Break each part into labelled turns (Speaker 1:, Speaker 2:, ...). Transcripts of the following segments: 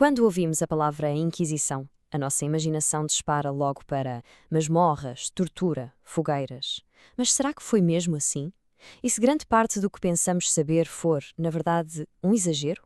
Speaker 1: Quando ouvimos a palavra Inquisição, a nossa imaginação dispara logo para masmorras, tortura, fogueiras. Mas será que foi mesmo assim? E se grande parte do que pensamos saber for, na verdade, um exagero?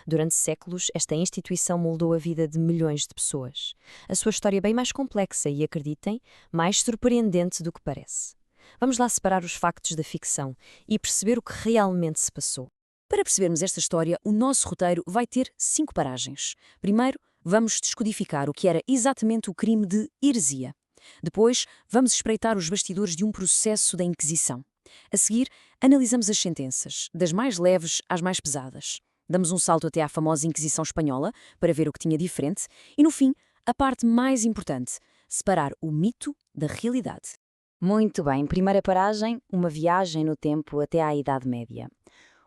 Speaker 1: Durante séculos, esta instituição moldou a vida de milhões de pessoas. A sua história é bem mais complexa e, acreditem, mais surpreendente do que parece. Vamos lá separar os factos da ficção e perceber o que realmente se passou.
Speaker 2: Para percebermos esta história, o nosso roteiro vai ter 5 paragens. Primeiro, vamos descodificar o que era exatamente o crime de heresia. Depois, vamos espreitar os bastidores de um processo da Inquisição. A seguir, analisamos as sentenças, das mais leves às mais pesadas. Damos um salto até à famosa Inquisição Espanhola, para ver o que tinha diferente. E, no fim, a parte mais importante, separar o mito da realidade.
Speaker 3: Muito bem, primeira paragem, uma viagem no tempo até à Idade Média.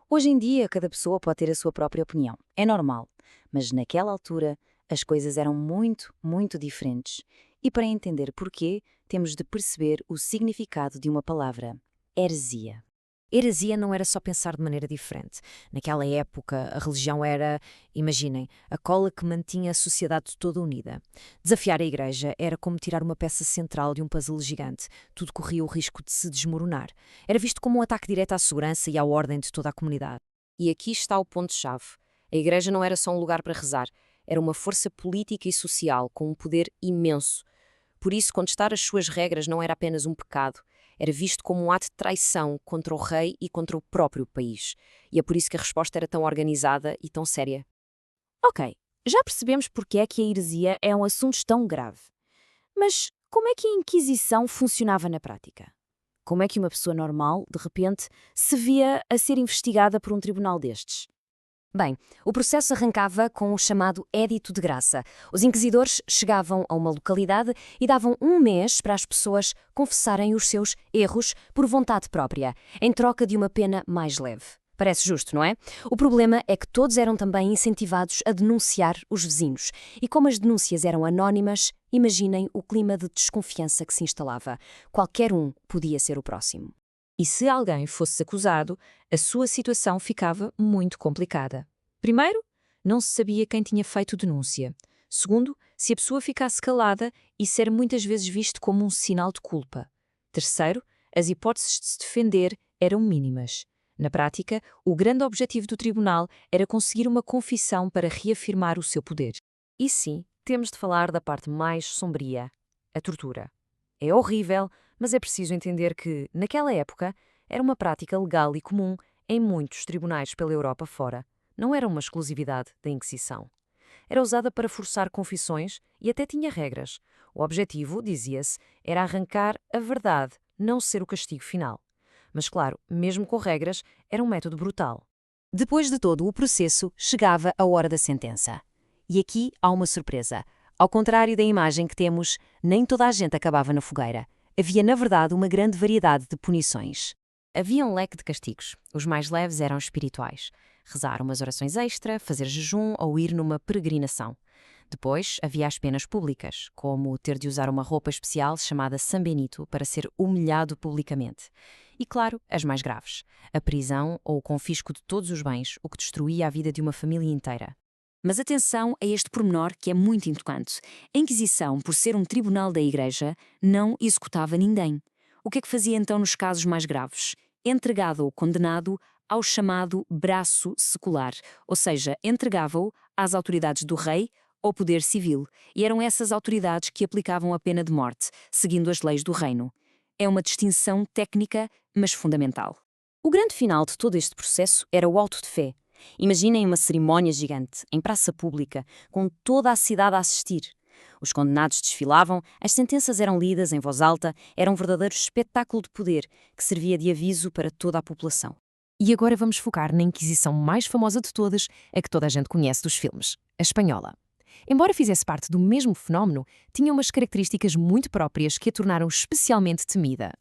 Speaker 3: Hoje em dia, cada pessoa pode ter a sua própria opinião. É normal. Mas naquela altura, as coisas eram muito diferentes. E para entender porquê, temos de perceber o significado de uma palavra: heresia.
Speaker 1: Heresia não era só pensar de maneira diferente. Naquela época, a religião era, imaginem, a cola que mantinha a sociedade toda unida. Desafiar a Igreja era como tirar uma peça central de um puzzle gigante. Tudo corria o risco de se desmoronar. Era visto como um ataque direto à segurança e à ordem de toda a comunidade.
Speaker 4: E aqui está o ponto-chave. A Igreja não era só um lugar para rezar, era uma força política e social com um poder imenso. Por isso, contestar as suas regras não era apenas um pecado, era visto como um ato de traição contra o rei e contra o próprio país. E é por isso que a resposta era tão organizada e tão séria.
Speaker 2: Ok, já percebemos porque é que a heresia é um assunto tão grave. Mas como é que a Inquisição funcionava na prática? Como é que uma pessoa normal, de repente, se via a ser investigada por um tribunal destes?
Speaker 5: Bem, o processo arrancava com o chamado Édito de Graça. Os inquisidores chegavam a uma localidade e davam um mês para as pessoas confessarem os seus erros por vontade própria, em troca de uma pena mais leve. Parece justo, não é? O problema é que todos eram também incentivados a denunciar os vizinhos. E como as denúncias eram anónimas, imaginem o clima de desconfiança que se instalava. Qualquer um podia ser o próximo.
Speaker 6: E se alguém fosse acusado, a sua situação ficava muito complicada. Primeiro, não se sabia quem tinha feito denúncia. Segundo, se a pessoa ficasse calada, isso era muitas vezes visto como um sinal de culpa. Terceiro, as hipóteses de se defender eram mínimas. Na prática, o grande objetivo do tribunal era conseguir uma confissão para reafirmar o seu poder.
Speaker 1: E sim, temos de falar da parte mais sombria, a tortura. É horrível, mas é preciso entender que, naquela época, era uma prática legal e comum em muitos tribunais pela Europa fora. Não era uma exclusividade da Inquisição. Era usada para forçar confissões e até tinha regras. O objetivo, dizia-se, era arrancar a verdade, não ser o castigo final. Mas claro, mesmo com regras, era um método brutal.
Speaker 5: Depois de todo o processo, chegava a hora da sentença. E aqui há uma surpresa. Ao contrário da imagem que temos, nem toda a gente acabava na fogueira. Havia, na verdade, uma grande variedade de punições.
Speaker 1: Havia um leque de castigos. Os mais leves eram espirituais. Rezar umas orações extra, fazer jejum ou ir numa peregrinação. Depois havia as penas públicas, como ter de usar uma roupa especial chamada San Benito para ser humilhado publicamente. E claro, as mais graves, a prisão ou o confisco de todos os bens, o que destruía a vida de uma família inteira.
Speaker 2: Mas atenção a este pormenor que é muito importante. A Inquisição, por ser um tribunal da Igreja, não executava ninguém. O que é que fazia então nos casos mais graves? Entregava o condenado ao chamado braço secular, ou seja, entregava-o às autoridades do rei ou poder civil, e eram essas autoridades que aplicavam a pena de morte, seguindo as leis do reino. É uma distinção técnica, mas fundamental.
Speaker 5: O grande final de todo este processo era o auto de fé. Imaginem uma cerimónia gigante, em praça pública, com toda a cidade a assistir. Os condenados desfilavam, as sentenças eram lidas em voz alta, era um verdadeiro espetáculo de poder que servia de aviso para toda a população.
Speaker 1: E agora vamos focar na Inquisição mais famosa de todas, a que toda a gente conhece dos filmes, a espanhola. Embora fizesse parte do mesmo fenómeno, tinha umas características muito próprias que a tornaram especialmente temida.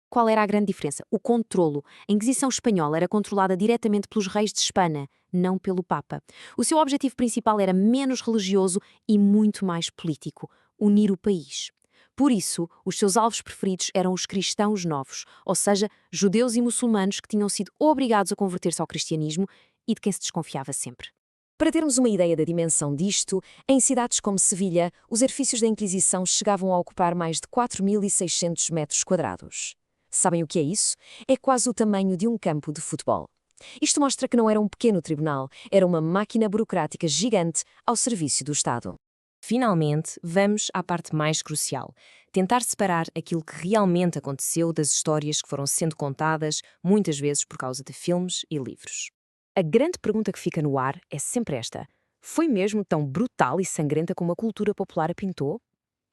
Speaker 4: Qual era a grande diferença? O controlo. A Inquisição espanhola era controlada diretamente pelos reis de Espanha, não pelo Papa. O seu objetivo principal era menos religioso e muito mais político: unir o país. Por isso, os seus alvos preferidos eram os cristãos novos, ou seja, judeus e muçulmanos que tinham sido obrigados a converter-se ao cristianismo e de quem se desconfiava sempre.
Speaker 5: Para termos uma ideia da dimensão disto, em cidades como Sevilha, os edifícios da Inquisição chegavam a ocupar mais de 4.600 metros quadrados. Sabem o que é isso? É quase o tamanho de um campo de futebol. Isto mostra que não era um pequeno tribunal, era uma máquina burocrática gigante ao serviço do Estado.
Speaker 2: Finalmente, vamos à parte mais crucial: tentar separar aquilo que realmente aconteceu das histórias que foram sendo contadas, muitas vezes por causa de filmes e livros. A grande pergunta que fica no ar é sempre esta: foi mesmo tão brutal e sangrenta como a cultura popular a pintou?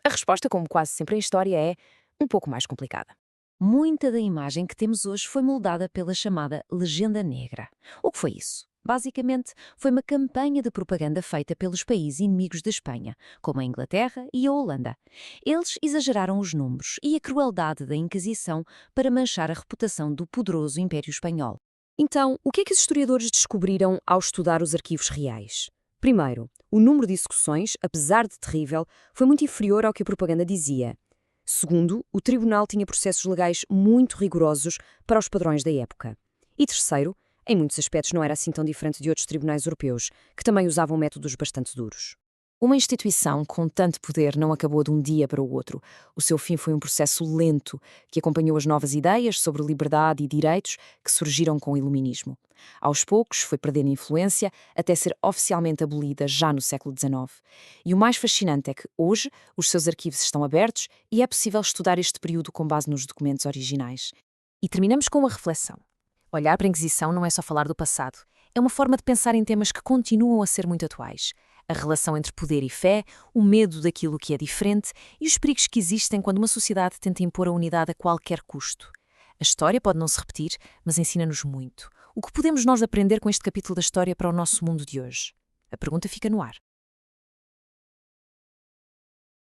Speaker 2: A resposta, como quase sempre em história, é um pouco mais complicada.
Speaker 3: Muita da imagem que temos hoje foi moldada pela chamada Legenda Negra. O que foi isso? Basicamente, foi uma campanha de propaganda feita pelos países inimigos da Espanha, como a Inglaterra e a Holanda. Eles exageraram os números e a crueldade da Inquisição para manchar a reputação do poderoso Império Espanhol.
Speaker 5: Então, o que é que os historiadores descobriram ao estudar os arquivos reais? Primeiro, o número de execuções, apesar de terrível, foi muito inferior ao que a propaganda dizia. Segundo, o tribunal tinha processos legais muito rigorosos para os padrões da época. E terceiro, em muitos aspectos não era assim tão diferente de outros tribunais europeus, que também usavam métodos bastante duros.
Speaker 2: Uma instituição com tanto poder não acabou de um dia para o outro. O seu fim foi um processo lento que acompanhou as novas ideias sobre liberdade e direitos que surgiram com o Iluminismo. Aos poucos foi perdendo influência até ser oficialmente abolida já no século XIX. E o mais fascinante é que hoje os seus arquivos estão abertos e é possível estudar este período com base nos documentos originais.
Speaker 4: E terminamos com uma reflexão. Olhar para a Inquisição não é só falar do passado. É uma forma de pensar em temas que continuam a ser muito atuais. A relação entre poder e fé, o medo daquilo que é diferente e os perigos que existem quando uma sociedade tenta impor a unidade a qualquer custo. A história pode não se repetir, mas ensina-nos muito. O que podemos nós aprender com este capítulo da história para o nosso mundo de hoje? A pergunta fica no ar.